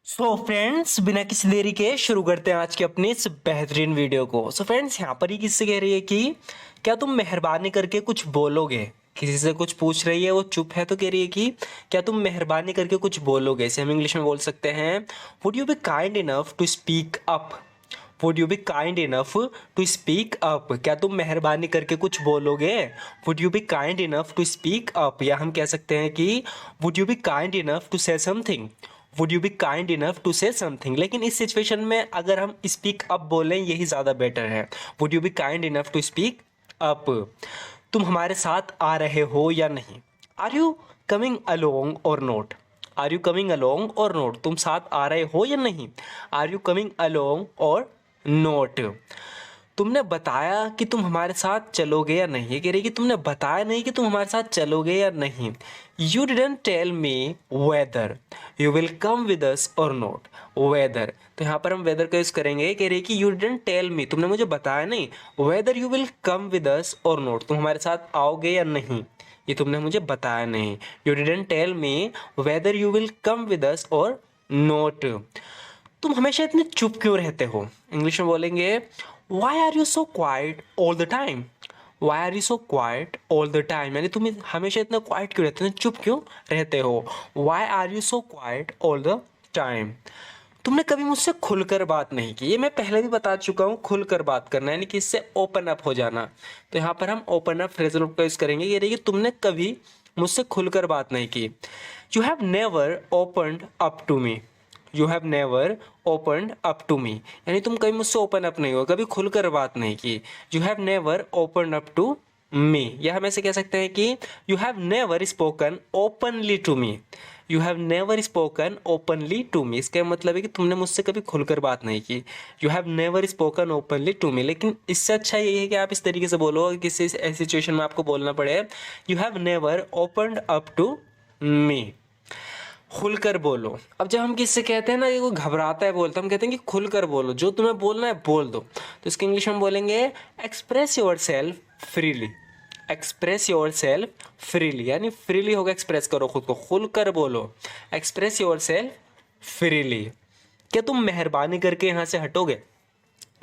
So friends, बिना किसी देरी के शुरू करते हैं आज की अपनी इस बेहतरीन वीडियो को। सो फ्रेंड्स, यहाँ पर ही किससे कह रही है कि क्या तुम मेहरबानी करके कुछ बोलोगे। किसी से कुछ पूछ रही है, वो चुप है, तो कह रही है कि क्या तुम मेहरबानी करके कुछ बोलोगे। इसे हम इंग्लिश में बोल सकते हैं, would you be kind enough to speak up. Would you be kind enough to speak up. क्या तुम मेहरबानी करके कुछ बोलोगे। Would you be kind enough to speak up, या हम कह सकते हैं कि would you be kind enough to say something. Would you be kind enough to say something. लेकिन इस सिचुएशन में अगर हम स्पीक अप बोलें, यही ज़्यादा बेटर है। Would you be kind enough to speak up. तुम हमारे साथ आ रहे हो या नहीं। Are you coming along or not. Are you coming along or not, तुम साथ आ रहे हो या नहीं। Are you coming along or not. तुमने बताया कि तुम हमारे साथ चलोगे या नहीं। ये कह रही कि तुमने बताया नहीं कि तुम हमारे साथ चलोगे या नहीं। You didn't tell me whether you will come with us or not. Weather, तो यहाँ पर हम वेदर का यूज करेंगे। कह रही कि यू डिडंट टेल मी, तुमने मुझे बताया नहीं, weather you will come with us or not, तुम हमारे साथ आओगे या नहीं, ये तुमने मुझे बताया नहीं। You didn't tell me whether you will come with us or not. तुम हमेशा इतने चुप क्यों रहते हो। इंग्लिश में बोलेंगे, why are you so quiet all the time. Why are you so quiet all the time, यानी तुम हमेशा इतना क्वाइट क्यों रहते हो, चुप क्यों रहते हो। Why are you so quiet all the time. तुमने कभी मुझसे खुलकर बात नहीं की। ये मैं पहले भी बता चुका हूँ, खुलकर बात करना यानी कि इससे ओपन अप हो जाना। तो यहाँ पर हम ओपन अप फ्रेजल का यूज करेंगे। ये रही कि तुमने कभी मुझसे खुलकर बात नहीं की। You have never opened up to me. You have never opened up to me, यानी तुम कभी मुझसे ओपन अप नहीं हो, कभी खुलकर बात नहीं की। You have never opened up to me, या हम ऐसे कह सकते हैं कि you have never spoken openly to me. You have never spoken openly to me, इसका मतलब है कि तुमने मुझसे कभी खुलकर बात नहीं की। You have never spoken openly to me. लेकिन इससे अच्छा यही है कि आप इस तरीके से बोलो, किसी ऐसी सिचुएशन में आपको बोलना पड़े, you have never opened up to me. खुलकर बोलो। अब जब हम किससे कहते हैं ना कि वो घबराता है बोलता, हम कहते हैं कि खुलकर बोलो, जो तुम्हें बोलना है बोल दो। तो इसके इंग्लिश में बोलेंगे, express your self freely. Express your self freely, यानी फ्रीली होगा, एक्सप्रेस करो खुद को, खुलकर बोलो। Express your self freely. क्या तुम मेहरबानी करके यहाँ से हटोगे।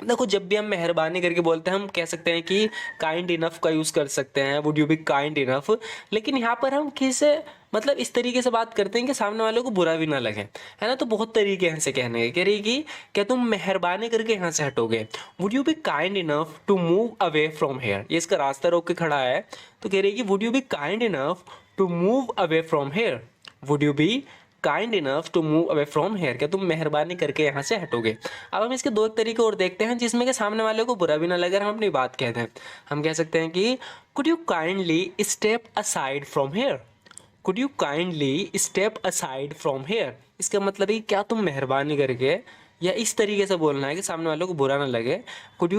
देखो, जब भी हम मेहरबानी करके बोलते हैं, हम कह सकते हैं कि काइंड इनफ का यूज़ कर सकते हैं, would you be kind enough. लेकिन यहाँ पर हम किसे मतलब इस तरीके से बात करते हैं कि सामने वाले को बुरा भी ना लगे, है ना। तो बहुत तरीके हैं इसे कहने के। कह रही कि क्या तुम मेहरबानी करके यहाँ से हटोगे। Would you be kind enough to move away from here. ये इसका रास्ता रोक के खड़ा है, तो कह रही कि would you be kind enough to move away from here. Would you be kind enough to move away from here, क्या तुम मेहरबानी करके यहाँ से हटोगे। अब हम इसके दो एक तरीके और देखते हैं जिसमें कि सामने वाले को बुरा भी ना लगे, हम अपनी बात कहते हैं। हम कह सकते हैं कि could you kindly step aside from here. Could you kindly step aside from here, इसका मतलब है कि क्या तुम मेहरबानी करके, या इस तरीके से बोलना है कि सामने वालों को बुरा ना लगे। Could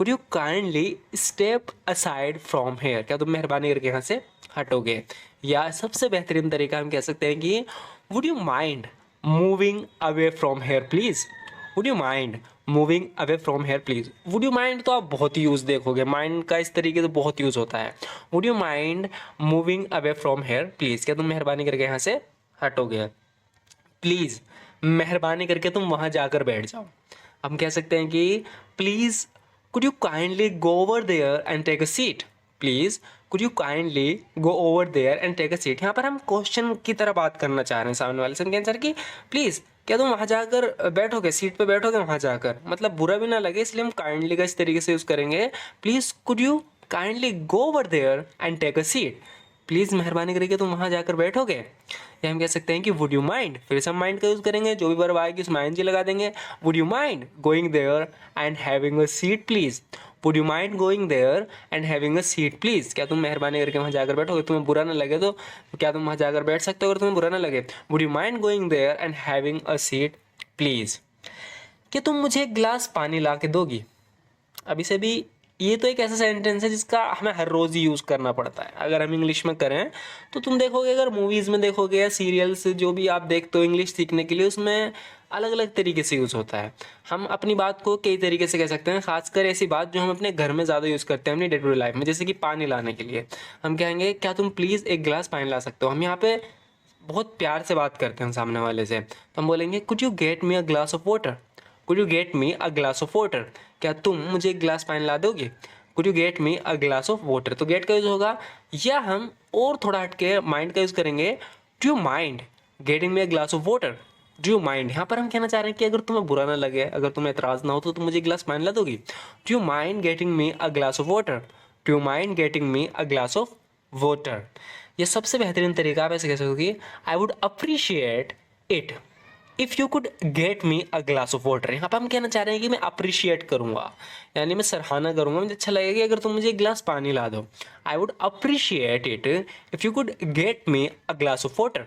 you kindly step aside from here, क्या तुम मेहरबानी करके यहाँ से हटोगे। या सबसे बेहतरीन तरीका हम कह सकते हैं कि would you mind moving away from hair please. Would you mind moving away from hair please. Would you mind तो आप बहुत ही यूज़ देखोगे, माइंड का इस तरीके से बहुत यूज़ होता है। Would you mind moving away from hair please, क्या तुम मेहरबानी करके यहाँ से हटोगे। प्लीज़, मेहरबानी करके तुम वहाँ जाकर बैठ जाओ। हम कह सकते हैं कि please could you kindly go over there and take a seat. Please could you kindly go over there and take a seat. यहाँ पर हम क्वेश्चन की तरह बात करना चाह रहे हैं सामने वाले से। हम कहें सर कि प्लीज़ क्या तुम वहाँ जाकर बैठोगे, सीट पे बैठोगे वहाँ जाकर, मतलब बुरा भी ना लगे, इसलिए हम काइंडली का इस तरीके से यूज़ करेंगे। Please could you kindly go over there and take a seat. Please मेहरबानी करके तुम वहाँ जाकर बैठोगे। या हम कह सकते हैं कि वुड यू माइंड, फिर से हम माइंड का यूज़ करेंगे, जो भी वर्ब आएगी उसमें आईएनजी लगा देंगे। Would you mind going there and having a seat please. Would you mind going there and having a seat please, क्या तुम मेहरबानी करके वहाँ जाकर बैठोगे, तुम्हें बुरा ना लगे तो क्या तुम वहाँ जाकर बैठ सकते हो अगर तुम्हें बुरा ना लगे। Would you mind going there and having a seat please. क्या तुम मुझे एक गिलास पानी ला के दोगी। अब इसे भी, ये तो एक ऐसा सेंटेंस है जिसका हमें हर रोज़ ही यूज़ करना पड़ता है। अगर हम इंग्लिश में करें तो तुम देखोगे, अगर मूवीज़ में देखोगे या सीरियल्स जो भी आप देखते हो इंग्लिश सीखने के लिए, उसमें अलग अलग तरीके से यूज़ होता है। हम अपनी बात को कई तरीके से कह सकते हैं, खासकर ऐसी बात जो हम अपने घर में ज़्यादा यूज़ करते हैं अपनी डे टू डे लाइफ में, जैसे कि पानी लाने के लिए हम कहेंगे क्या तुम प्लीज़ एक गिलास पानी ला सकते हो। हम यहाँ पे बहुत प्यार से बात करते हैं सामने वाले से, तो हम बोलेंगे could you get me a glass of water, could you get me a glass of water, क्या तुम मुझे एक गिलास पानी ला दोगे, could you get me a glass of water. तो गेट का यूज़ होगा, या हम और थोड़ा हटके माइंड का यूज़ करेंगे, do you mind getting me a glass of water, do you mind. यहाँ पर हम कहना चाह रहे हैं कि अगर तुम्हें बुरा ना लगे, अगर तुम्हें एतराज़ ना हो तो तुम मुझे गिलास पानी ला दोगी। Do you mind getting me a glass of water, do you mind getting me a glass of water. ये सबसे बेहतरीन तरीका आप ऐसे कह सकोगे, I would appreciate it if you could get me a glass of water. यहाँ पर हम कहना चाह रहे हैं कि मैं अप्रिशिएट करूँगा, यानी मैं सराहना करूँगा, मुझे अच्छा लगेगा कि अगर तुम मुझे एक गिलास पानी ला दो। I would appreciate it if you could get me a glass of water,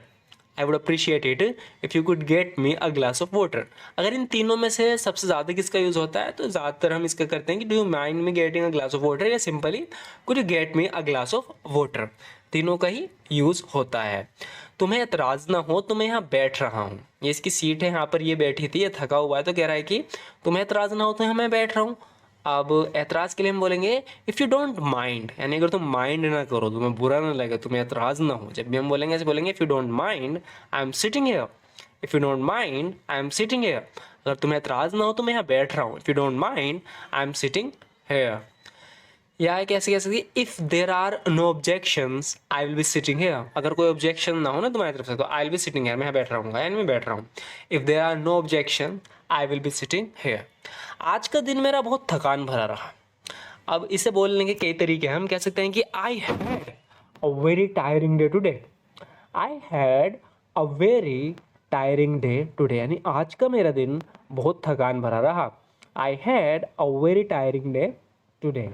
I would appreciate it if you could get me a glass of water. अगर इन तीनों में से सबसे ज़्यादा किसका यूज़ होता है, तो ज़्यादातर हम इसका करते हैं कि do you mind me getting a glass of water, या simply could you get me a glass of water. तीनों का ही यूज़ होता है। तुम्हें एतराज़ ना हो तो मैं यहाँ बैठ रहा हूँ, ये इसकी सीट है, यहाँ पर ये बैठी थी, ये थका हुआ है, तो कह रहा है कि तुम्हें एतराज़ ना हो तो यहाँ मैं बैठ रहा हूँ। अब एतराज़ के लिए हम बोलेंगे इफ़ यू डोंट माइंड, यानी अगर तुम माइंड ना करो, तुम्हें बुरा ना लगे, तुम्हें एतराज़ ना हो, जब भी हम बोलेंगे ऐसे बोलेंगे if you don't mind I am sitting here, if you don't mind I am sitting here. अगर तुम्हें एतराज़ ना हो तो मैं यहाँ बैठ रहा हूँ, if you don't mind I am sitting here. या कैसे कह सकती, if there are no objections I will be sitting here. अगर कोई ऑब्जेक्शन ना हो ना तुम्हारी तरफ से, तो I will be sitting here, मैं बैठ रहूँगा, यानी मैं बैठ रहा हूँ। If there are no objection I will be sitting here. आज का दिन मेरा बहुत थकान भरा रहा। अब इसे बोलने के कई तरीके हैं। हम कह सकते हैं कि I had a very tiring day today, I had a very tiring day today, यानी आज का मेरा दिन बहुत थकान भरा रहा। I had a very tiring day today.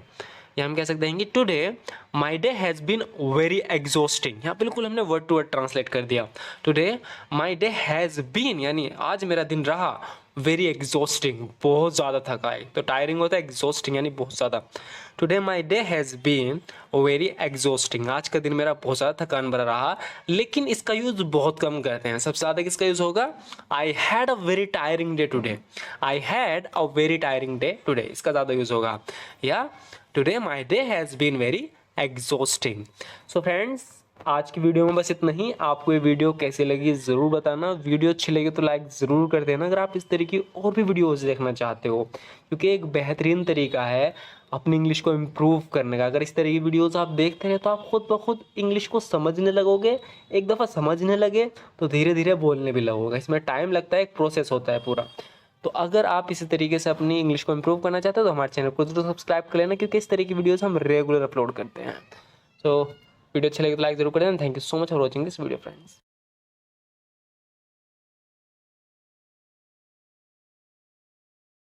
या हम कह सकते हैं कि today my day has been very exhausting. यहाँ बिल्कुल हमने वर्ड टू वर्ड ट्रांसलेट कर दिया। Today my day has been, यानी आज मेरा दिन रहा वेरी एग्जॉस्टिंग, बहुत ज़्यादा थका है। तो टायरिंग होता है, एग्जॉस्टिंग यानी बहुत ज़्यादा। Today my day has been very exhausting, आज का दिन मेरा बहुत ज़्यादा थकान भरा रहा। लेकिन इसका यूज़ बहुत कम करते हैं। सबसे ज़्यादा किसका यूज़ होगा, I had a very tiring day today, I had a very tiring day today, इसका ज़्यादा यूज़ होगा। या today my day has been very exhausting. So friends, आज की वीडियो में बस इतना ही। आपको ये वीडियो कैसी लगी ज़रूर बताना। वीडियो अच्छी लगी तो लाइक ज़रूर कर देना। अगर आप इस तरह की और भी वीडियोस देखना चाहते हो, क्योंकि एक बेहतरीन तरीका है अपनी इंग्लिश को इम्प्रूव करने का। अगर इस तरह की वीडियोस आप देखते रहे तो आप खुद ब खुद इंग्लिश को समझने लगोगे। एक दफ़ा समझने लगे तो धीरे धीरे बोलने भी लगोगे। इसमें टाइम लगता है, एक प्रोसेस होता है पूरा। तो अगर आप इसी तरीके से अपनी इंग्लिश को इम्प्रूव करना चाहते हो तो हमारे चैनल को जरूर सब्सक्राइब कर लेना, क्योंकि इस तरह की वीडियोस हम रेगुलर अपलोड करते हैं। सो वीडियो अच्छी लगी तो लाइक जरूर कर देना। Thank you so much for watching this video friends.